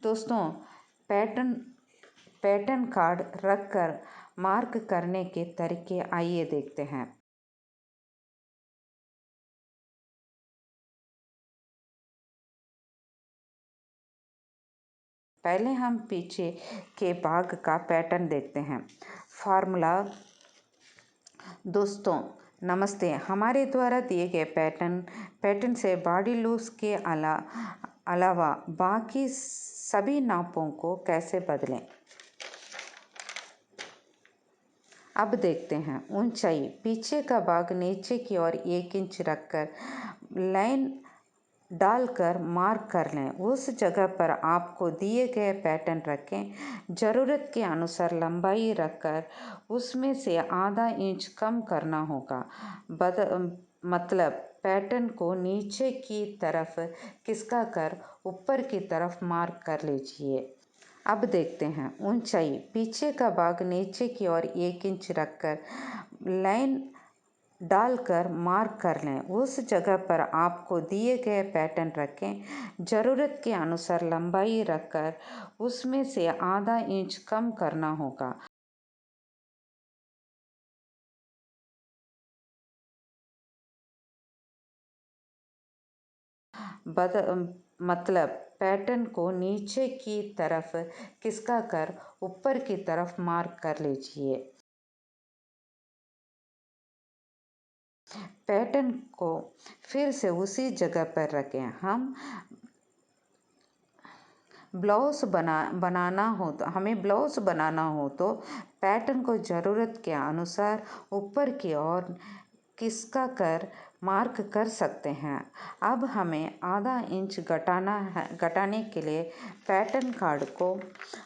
दोस्तों, pattern pattern card रखकर mark करने के तरीके आइए देखते हैं। पहले हम पीछे के भाग का पैटर्न देखते हैं। फार्मूला। दोस्तों नमस्ते, हमारे द्वारा दिए गए पैटर्न से बॉडी लूज के अलावा बाकी सभी नापों को कैसे बदलें। अब देखते हैं। ऊंचाई। पीछे का भाग नीचे की ओर 1 इंच रखकर लाइन डालकर मार्क कर लें। उस जगह पर आपको दिए गए पैटर्न रखें। ज़रूरत के अनुसार लंबाई रखकर उसमें से आधा इंच कम करना होगा। मतलब पैटर्न को नीचे की तरफ खिसका कर ऊपर की तरफ मार्क कर लीजिए। अब देखते हैं। ऊंचाई। पीछे का भाग नीचे की ओर 1 इंच रखकर लाइन डालकर मार्क कर लें। उस जगह पर आपको दिए गए पैटर्न रखें। ज़रूरत के अनुसार लंबाई रखकर उसमें से आधा इंच कम करना होगा। मतलब पैटर्न को नीचे की तरफ खिसका कर ऊपर की तरफ मार्क कर लीजिए। पैटर्न को फिर से उसी जगह पर रखें। हमें ब्लाउज बनाना हो तो पैटर्न को ज़रूरत के अनुसार ऊपर की ओर खिसका कर मार्क कर सकते हैं। अब हमें आधा इंच घटाने के लिए पैटर्न कार्ड को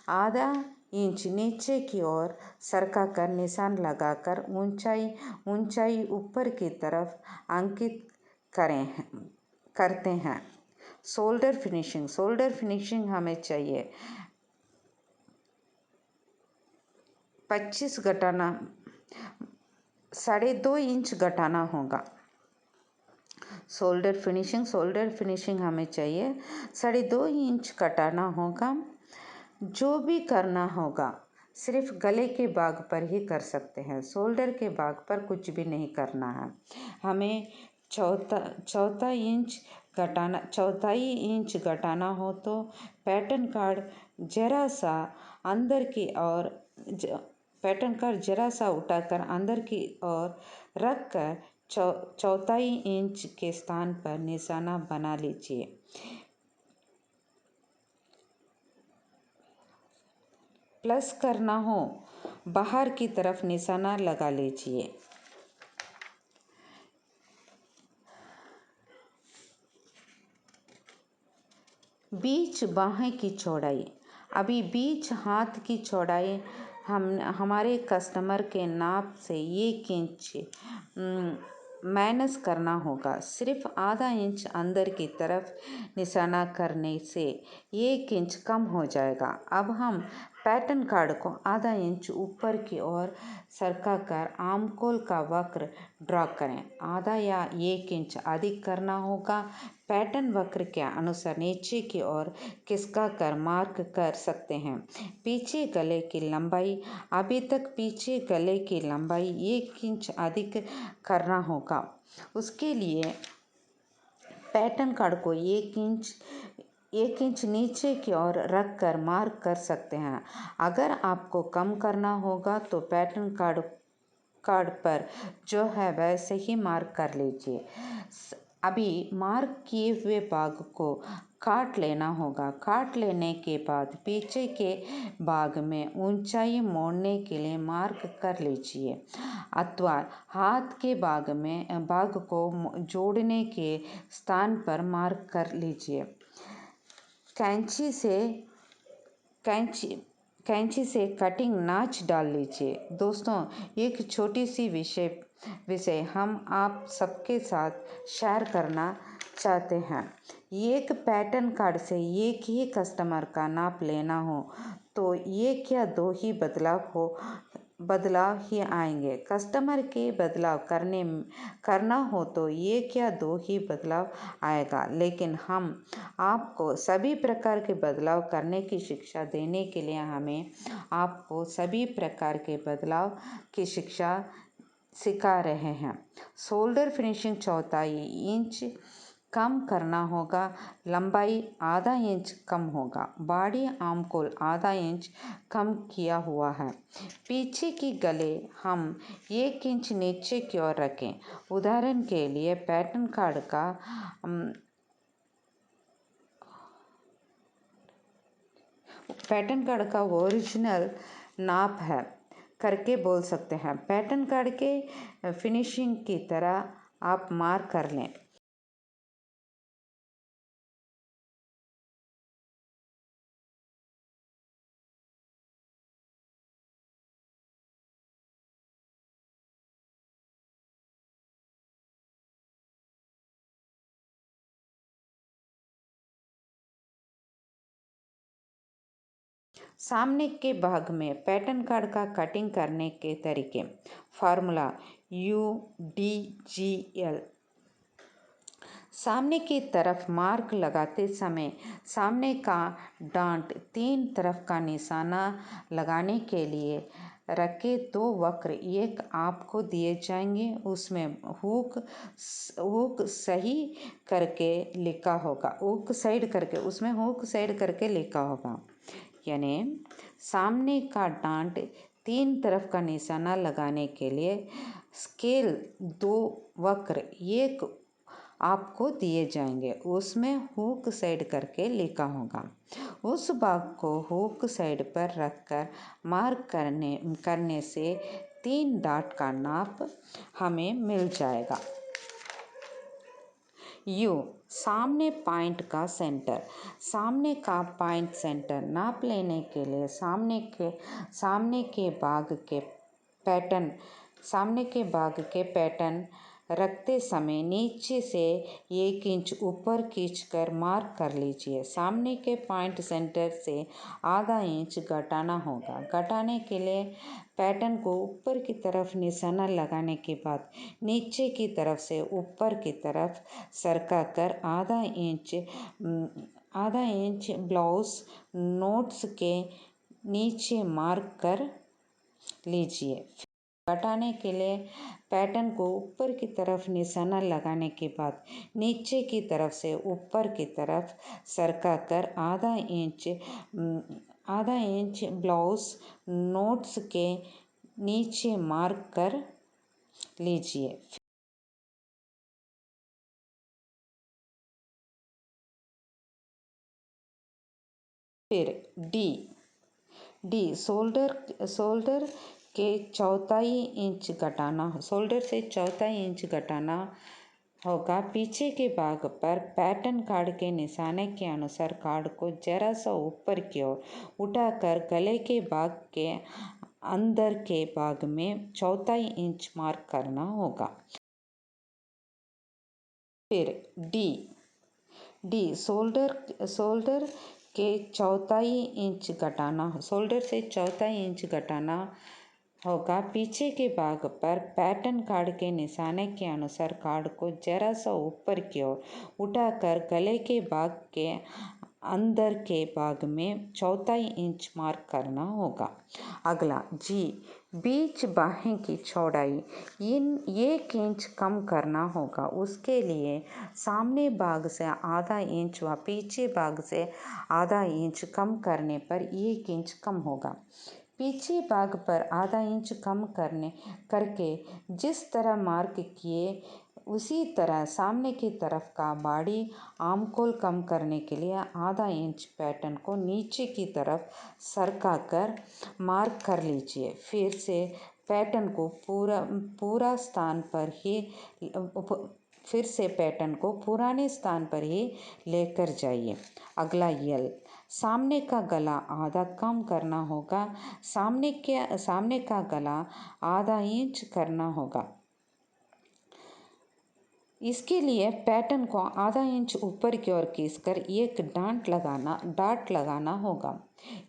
आधा इंच नीचे की ओर सरका कर निशान लगाकर ऊंचाई ऊपर की तरफ अंकित करते हैं। शोल्डर फिनिशिंग हमें चाहिए 25 घटाना 2.5 इंच घटाना होगा। शोल्डर फिनिशिंग हमें चाहिए 2.5 इंच घटाना होगा। जो भी करना होगा सिर्फ गले के भाग पर ही कर सकते हैं। शोल्डर के भाग पर कुछ भी नहीं करना है। हमें चौथाई इंच घटाना हो तो पैटर्न कार्ड जरा सा उठाकर अंदर की ओर रखकर चौथाई इंच के स्थान पर निशाना बना लीजिए। प्लस करना हो बाहर की तरफ निशाना लगा लीजिए। बीच बाहें की चौड़ाई। अभी बीच हाथ की चौड़ाई हमारे कस्टमर के नाप से 1 इंच माइनस करना होगा। सिर्फ आधा इंच अंदर की तरफ निशाना करने से 1 इंच कम हो जाएगा। अब हम पैटर्न कार्ड को आधा इंच ऊपर की ओर सरका कर आर्महोल का वक्र ड्रॉ करें। आधा या 1 इंच अधिक करना होगा। पैटर्न वक्र के अनुसार नीचे की ओर खिसका कर मार्क कर सकते हैं। पीछे गले की लंबाई। अभी तक पीछे गले की लंबाई 1 इंच अधिक करना होगा। उसके लिए पैटर्न कार्ड को 1 इंच नीचे की ओर रख कर मार्क कर सकते हैं। अगर आपको कम करना होगा तो पैटर्न कार्ड पर जो है वैसे ही मार्क कर लीजिए। अभी मार्क किए हुए भाग को काट लेना होगा। काट लेने के बाद पीछे के भाग में ऊंचाई मोड़ने के लिए मार्क कर लीजिए अथवा हाथ के भाग को जोड़ने के स्थान पर मार्क कर लीजिए। कैंची से कटिंग नाच डाल लीजिए। दोस्तों, एक छोटी सी विषय हम आप सबके साथ शेयर करना चाहते हैं। एक पैटर्न कार्ड से एक ही कस्टमर का नाप लेना हो तो 1 या 2 ही बदलाव बदलाव ही आएंगे। कस्टमर के बदलाव करना हो तो एक या दो ही बदलाव आएगा, लेकिन हम आपको सभी प्रकार के बदलाव करने की शिक्षा देने के लिए हमें आपको सभी प्रकार के बदलाव की शिक्षा सिखा रहे हैं। शोल्डर फिनिशिंग 1/4 इंच कम करना होगा, लंबाई आधा इंच कम होगा, बॉडी आर्म को आधा इंच कम किया हुआ है। पीछे की गले हम 1 इंच नीचे की ओर रखें। उदाहरण के लिए पैटर्न कार्ड का ओरिजिनल नाप है करके बोल सकते हैं। पैटर्न कार्ड के फिनिशिंग की तरह आप मार्क कर लें। सामने के भाग में पैटर्न कार्ड का कटिंग करने के तरीके। Formula UDGL। सामने की तरफ मार्क लगाते समय सामने का डांट 3 तरफ का निशाना लगाने के लिए रखे। 2 वक्र एक आपको दिए जाएंगे, उसमें हुक सही करके लिखा होगा, हुक साइड करके उसमें हुक साइड करके लिखा होगा। यानी सामने का डांट 3 तरफ का निशाना लगाने के लिए स्केल 2 वक्र एक आपको दिए जाएंगे, उसमें हुक साइड करके लिखा होगा। उस भाग को हुक साइड पर रखकर मार्क करने से 3 डॉट का नाप हमें मिल जाएगा। यू सामने पॉइंट का सेंटर। सामने का पॉइंट सेंटर नाप लेने के लिए सामने के भाग के पैटर्न रखते समय नीचे से 1 इंच ऊपर खींचकर मार्क कर लीजिए। सामने के पॉइंट सेंटर से आधा इंच घटाना होगा। घटाने के लिए पैटर्न को ऊपर की तरफ निशाना लगाने के बाद नीचे की तरफ से ऊपर की तरफ सरका कर आधा इंच ब्लाउज नोट्स के नीचे मार्क कर लीजिए। घटाने के लिए पैटर्न को ऊपर की तरफ निशाना लगाने के बाद नीचे की तरफ से ऊपर की तरफ सरका कर आधा इंच ब्लाउज नोट्स के नीचे मार्क कर लीजिए। फिर डी शोल्डर के 1/4 इंच घटाना, शोल्डर से 1/4 इंच घटाना होगा। पीछे के भाग पर पैटर्न कार्ड के निशाने के अनुसार कार्ड को जरा सा ऊपर की ओर उठाकर गले के भाग के अंदर के भाग में 1/4 इंच मार्क करना होगा। फिर डी शोल्डर के 1/4 इंच घटाना, शोल्डर से 1/4 इंच घटाना होगा। पीछे के भाग पर पैटर्न कार्ड के निशाने के अनुसार कार्ड को जरा सा ऊपर की ओर उठाकर गले के भाग के अंदर के भाग में 1/4 इंच मार्क करना होगा। अगला जी बीच बाहें की चौड़ाई 1 इंच कम करना होगा। उसके लिए सामने भाग से आधा इंच व पीछे भाग से आधा इंच कम करने पर 1 इंच कम होगा। पीछे भाग पर आधा इंच कम करके जिस तरह मार्क किए उसी तरह सामने की तरफ का बॉडी आर्म होल कम करने के लिए आधा इंच पैटर्न को नीचे की तरफ सरका कर मार्क कर लीजिए। फिर से पैटर्न को पूरा स्थान पर ही फिर से पैटर्न को पुराने स्थान पर ही लेकर जाइए। अगला यल सामने का गला आधा कम करना होगा। सामने का गला आधा इंच करना होगा। इसके लिए पैटर्न को आधा इंच ऊपर की ओर खींचकर एक डाट लगाना होगा।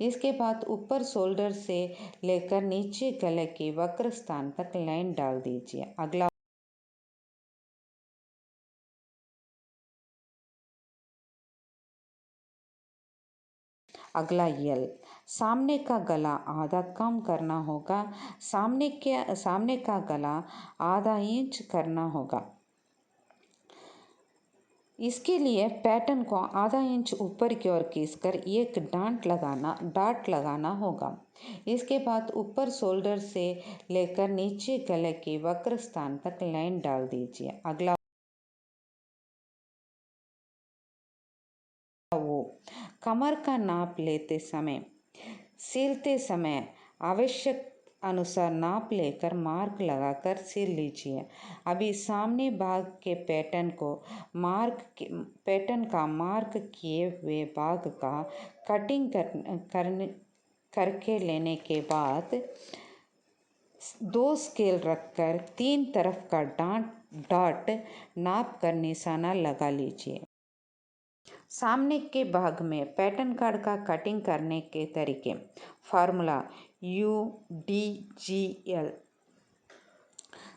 इसके बाद ऊपर शोल्डर से लेकर नीचे गले के वक्र स्थान तक लाइन डाल दीजिए। अगला यल, सामने का गला आधा कम करना होगा। सामने का गला आधा इंच करना होगा। इसके लिए पैटर्न को आधा इंच ऊपर की ओर खींचकर एक डाट लगाना होगा। इसके बाद ऊपर शोल्डर से लेकर नीचे गले के वक्र स्थान तक लाइन डाल दीजिए। अगला वो कमर का नाप लेते समय सिलते समय आवश्यक अनुसार नाप लेकर मार्क लगाकर सिल लीजिए। अभी सामने भाग के पैटर्न का मार्क किए हुए भाग का कटिंग करके लेने के बाद 2 स्केल रखकर 3 तरफ का डॉट नाप कर निशाना लगा लीजिए। सामने के भाग में पैटर्न कार्ड का कटिंग करने के तरीके। Formula UDGL।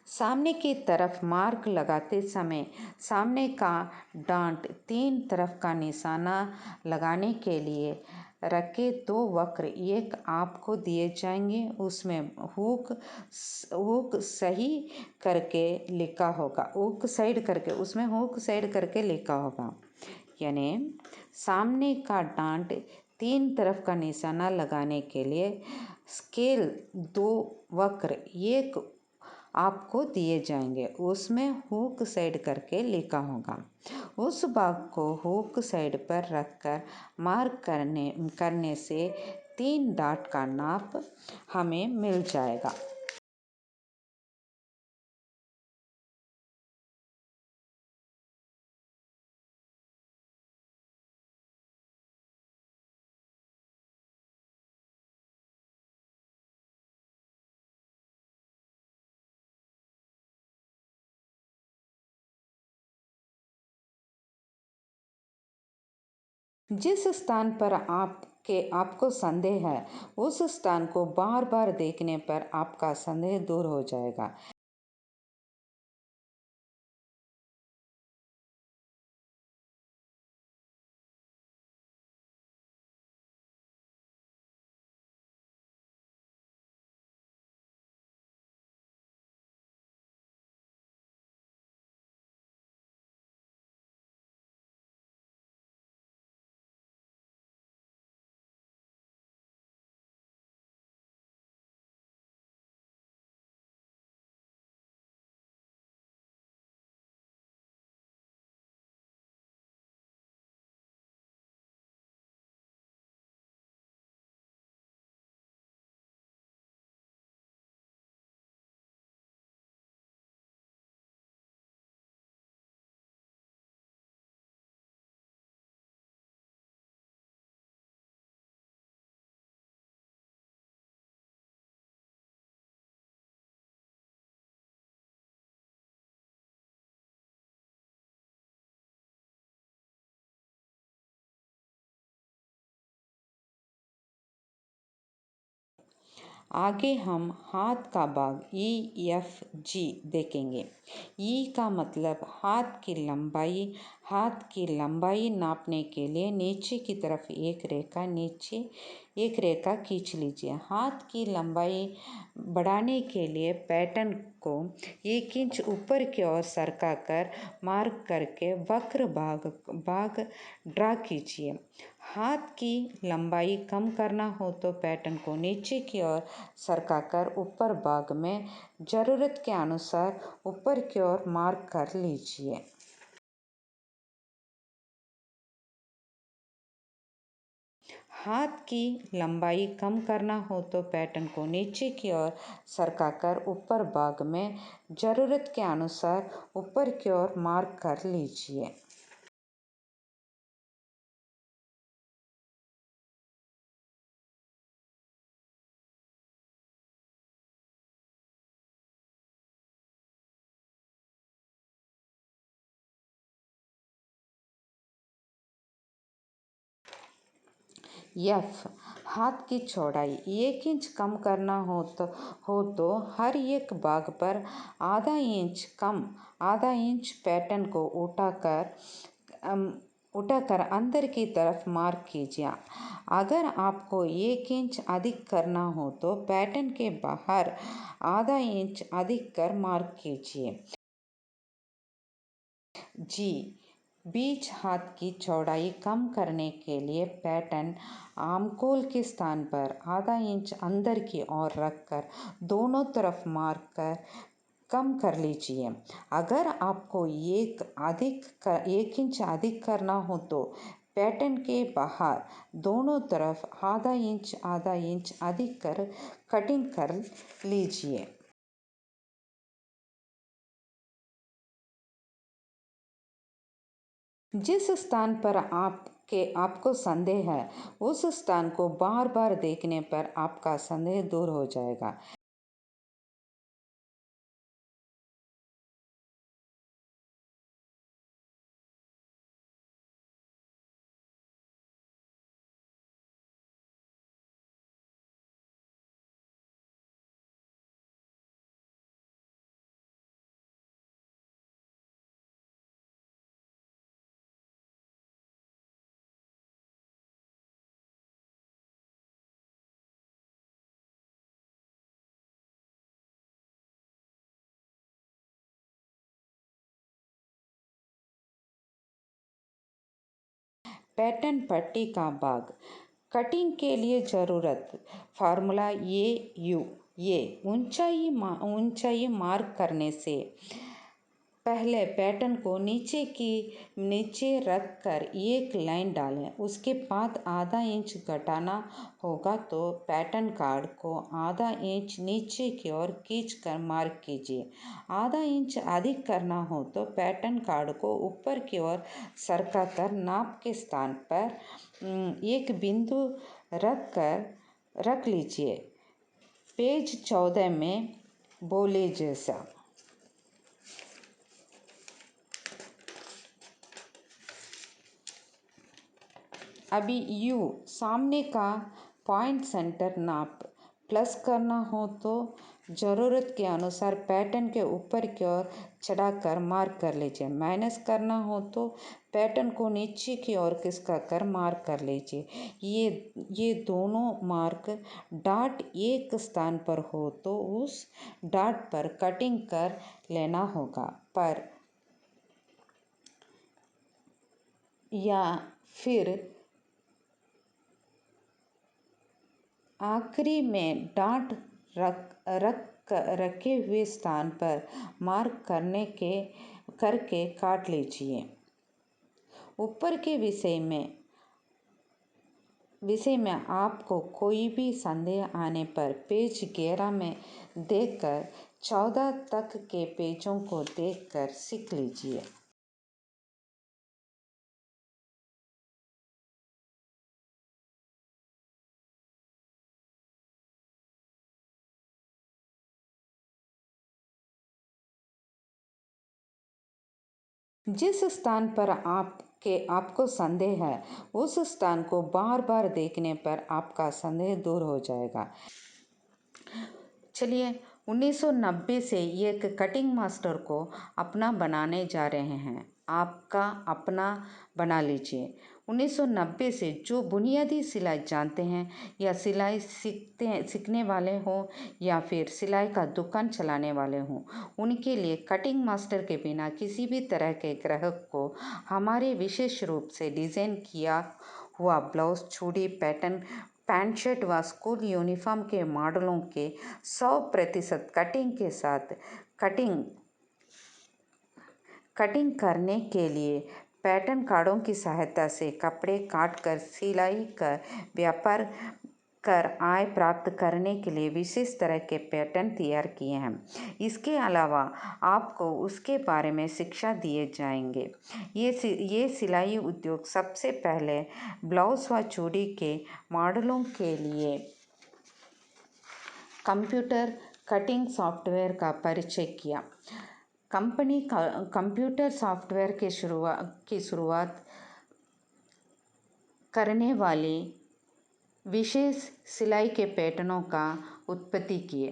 सामने की तरफ मार्क लगाते समय सामने का डांट 3 तरफ का निशाना लगाने के लिए रखे 2 वक्र एक आपको दिए जाएंगे। उसमें हुक सही करके लिखा होगा। उसमें हुक साइड करके लिखा होगा। यानी सामने का डांट 3 तरफ का निशाना लगाने के लिए स्केल 2 वक्र एक आपको दिए जाएंगे। उसमें हुक साइड करके लिखा होगा। उस भाग को हुक साइड पर रखकर मार्क करने से 3 डॉट का नाप हमें मिल जाएगा। जिस स्थान पर आपको संदेह है उस स्थान को बार बार देखने पर आपका संदेह दूर हो जाएगा। आगे हम हाथ का भाग EFG देखेंगे। ई का मतलब हाथ की लंबाई। हाथ की लंबाई नापने के लिए नीचे की तरफ एक रेखा खींच लीजिए। हाथ की लंबाई बढ़ाने के लिए पैटर्न को 1 इंच ऊपर की ओर सरका कर मार्क करके वक्र भाग ड्रा कीजिए। हाथ की लंबाई कम करना हो तो पैटर्न को नीचे की ओर सरकाकर ऊपर भाग में ज़रूरत के अनुसार ऊपर की ओर मार्क कर लीजिए। हाथ की लंबाई कम करना हो तो पैटर्न को नीचे की ओर सरकाकर ऊपर भाग में ज़रूरत के अनुसार ऊपर की ओर मार्क कर लीजिए। एफ हाथ की चौड़ाई 1 इंच कम करना हो तो हर एक भाग पर आधा इंच पैटर्न को उठाकर अंदर की तरफ मार्क कीजिए। अगर आपको 1 इंच अधिक करना हो तो पैटर्न के बाहर आधा इंच अधिक कर मार्क कीजिए। जी, बीच हाथ की चौड़ाई कम करने के लिए पैटर्न आर्महोल के स्थान पर आधा इंच अंदर की ओर रखकर दोनों तरफ मार्क कर कम कर लीजिए। अगर आपको 1 इंच अधिक करना हो तो पैटर्न के बाहर दोनों तरफ आधा इंच अधिक कर कटिंग कर लीजिए। जिस स्थान पर आपको संदेह है उस स्थान को बार बार देखने पर आपका संदेह दूर हो जाएगा। पैटर्न पट्टी का भाग कटिंग के लिए ज़रूरत फार्मूला ये ऊंचाई मार्क करने से पहले पैटर्न को नीचे रख कर एक लाइन डालें। उसके बाद आधा इंच घटाना होगा तो पैटर्न कार्ड को आधा इंच नीचे की ओर खींचकर मार्क कीजिए। आधा इंच अधिक करना हो तो पैटर्न कार्ड को ऊपर की ओर सरकाकर नाप के स्थान पर एक बिंदु रख लीजिए। पेज 14 में बोले जैसा। अभी यू सामने का पॉइंट सेंटर नाप प्लस करना हो तो ज़रूरत के अनुसार पैटर्न के ऊपर की ओर चढ़ाकर मार्क कर लीजिए। माइनस करना हो तो पैटर्न को नीचे की ओर खिसका कर मार्क कर लीजिए। ये दोनों मार्क डॉट एक स्थान पर हो तो उस डॉट पर कटिंग कर लेना होगा या फिर आखिरी में डॉट रखे हुए स्थान पर मार्क करके काट लीजिए। ऊपर के विषय में आपको कोई भी संदेह आने पर पेज 11 में देखकर 14 तक के पेजों को देखकर सीख लीजिए। जिस स्थान पर आपको संदेह है उस स्थान को बार बार देखने पर आपका संदेह दूर हो जाएगा। चलिए 1990 से एक कटिंग मास्टर को अपना बनाने जा रहे हैं। आपका अपना बना लीजिए। 1990 से जो बुनियादी सिलाई जानते हैं या सिलाई सीखने वाले हों या फिर सिलाई का दुकान चलाने वाले हों, उनके लिए कटिंग मास्टर के बिना किसी भी तरह के ग्राहक को हमारे विशेष रूप से डिज़ाइन किया हुआ ब्लाउज, चूड़ी, पैंट शर्ट व स्कूल यूनिफॉर्म के मॉडलों के 100% कटिंग के साथ कटिंग करने के लिए पैटर्न कार्डों की सहायता से कपड़े काट कर सिलाई कर व्यापार कर आय प्राप्त करने के लिए विशेष तरह के पैटर्न तैयार किए हैं। इसके अलावा आपको उसके बारे में शिक्षा दिए जाएंगे। ये सिलाई उद्योग सबसे पहले ब्लाउज व चूड़ी के मॉडलों के लिए कंप्यूटर कटिंग सॉफ्टवेयर का परिचय किया। कंपनी कंप्यूटर सॉफ्टवेयर की शुरुआत करने वाली विशेष सिलाई के पैटर्नों का उत्पत्ति किए।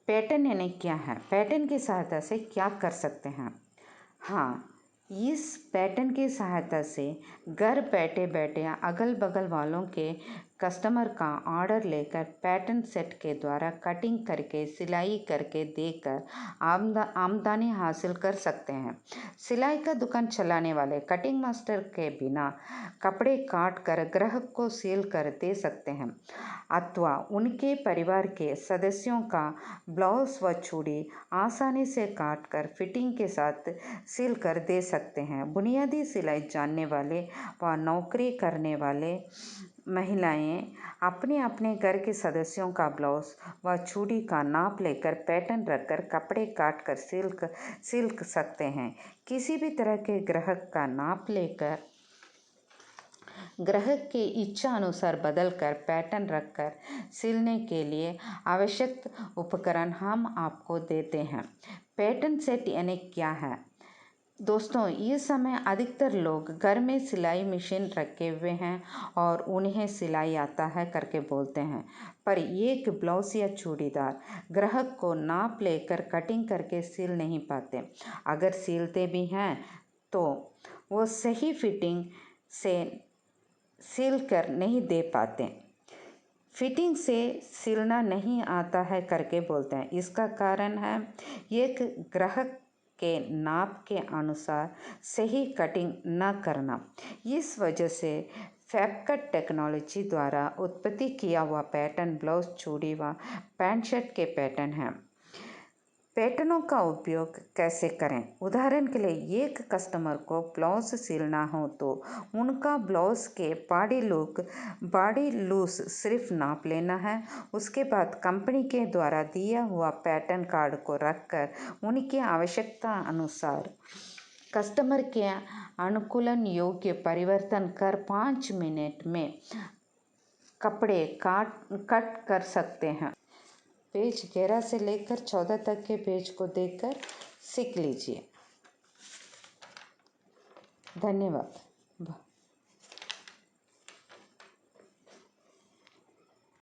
पैटर्न यानी क्या है? पैटर्न की सहायता से क्या कर सकते हैं? हाँ, इस पैटर्न की सहायता से घर बैठे बैठे अगल बगल वालों के कस्टमर का ऑर्डर लेकर पैटर्न सेट के द्वारा कटिंग करके सिलाई करके देकर आमदनी हासिल कर सकते हैं। सिलाई का दुकान चलाने वाले कटिंग मास्टर के बिना कपड़े काट कर ग्राहक को सिल कर दे सकते हैं अथवा उनके परिवार के सदस्यों का ब्लाउज व चूड़ी आसानी से काट कर फिटिंग के साथ सिल कर दे सकते हैं। बुनियादी सिलाई जानने वाले व नौकरी करने वाले महिलाएं अपने अपने घर के सदस्यों का ब्लाउज व चूड़ी का नाप लेकर पैटर्न रखकर कपड़े काट कर सिल सकते हैं। किसी भी तरह के ग्राहक का नाप लेकर ग्राहक के इच्छा अनुसार बदल कर पैटर्न रखकर सिलने के लिए आवश्यक उपकरण हम आपको देते हैं। पैटर्न सेट यानी क्या है? दोस्तों, इस समय अधिकतर लोग घर में सिलाई मशीन रखे हुए हैं और उन्हें सिलाई आता है करके बोलते हैं, पर एक ब्लाउज या चूड़ीदार ग्राहक को नाप लेकर कटिंग करके सिल नहीं पाते। अगर सिलते भी हैं तो वो सही फिटिंग से सिल कर नहीं दे पाते। फिटिंग से सिलना नहीं आता है करके बोलते हैं। इसका कारण है एक ग्राहक के नाप के अनुसार सही कटिंग न करना। इस वजह से फैबकट टेक्नोलॉजी द्वारा उत्पत्ति किया हुआ पैटर्न ब्लाउज, चूड़ी व पैंट शर्ट के पैटर्न हैं। पैटर्नों का उपयोग कैसे करें? उदाहरण के लिए एक कस्टमर को ब्लाउज सिलना हो तो उनका ब्लाउज के बॉडी लूज सिर्फ नाप लेना है। उसके बाद कंपनी के द्वारा दिया हुआ पैटर्न कार्ड को रखकर उनकी आवश्यकता अनुसार कस्टमर के अनुकूलन योग्य परिवर्तन कर 5 मिनट में कपड़े कट कर सकते हैं। पेज 11 से लेकर 14 तक के पेज को देखकर सीख लीजिए। धन्यवाद।